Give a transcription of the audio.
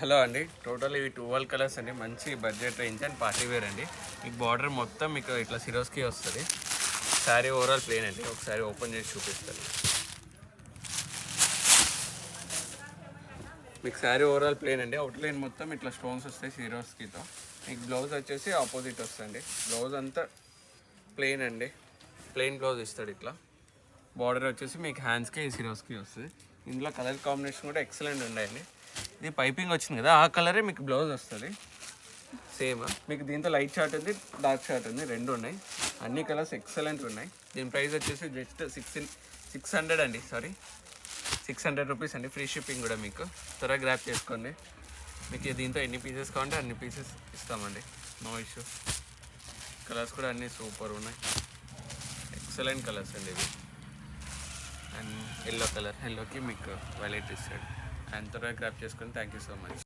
Hello అండి, total ఇవి 12 colours అండి. మంచి budget range and party wear అండి. మీకు బార్డర్ మొత్తం మీకు ఇట్లా సిరోస్కి వస్తుంది. శారీ ఓవరాల్ ప్లేన్ అండి. ఒకసారి ఓపెన్ చేసి చూపిస్తాను. మీకు శారీ ఓవరాల్ ప్లేన్ అండి. అవుట్ లైన్ మొత్తం ఇట్లా స్టోన్స్ వస్తాయి సిరోస్కితో. మీకు బ్లౌజ్ వచ్చేసి ఆపోజిట్ వస్తుంది. బ్లౌజ్ అంతా ప్లెయిన్ అండి. ప్లెయిన్ బ్లౌజ్ ఇస్తాడు. ఇట్లా బార్డర్ వచ్చేసి మీకు హ్యాండ్స్కి సిరోస్కి వస్తుంది. ఇందులో కలర్ కాంబినేషన్ కూడా ఎక్సలెంట్ ఉన్నాయండి. ఇది పైపింగ్ వచ్చింది కదా, ఆ కలరే మీకు బ్లౌజ్ వస్తుంది సేమ్. మీకు దీంతో లైట్ షార్ట్ ఉంది, డార్క్ షార్ట్ ఉంది, రెండు ఉన్నాయి. అన్ని కలర్స్ ఎక్సలెంట్ ఉన్నాయి. దీని ప్రైస్ వచ్చేసి జస్ట్ 600 అండి. 600 రూపీస్ అండి. ఫ్రీ షిప్పింగ్ కూడా. మీకు త్వరగా గ్రాప్ చేసుకోండి. మీకు దీంతో ఎన్ని పీసెస్ కావాలంటే అన్ని పీసెస్ ఇస్తామండి, నో ఇష్యూ. కలర్స్ కూడా అన్నీ సూపర్ ఉన్నాయి. ఎక్సలెంట్ కలర్స్ అండి ఇవి. అండ్ ఎల్లో కలర్, ఎల్లోకి మీకు వైలెట్ ఇస్తాడు. అండ్ త్వరగా గ్రాప్ చేసుకొని థ్యాంక్ యూ సో మచ్.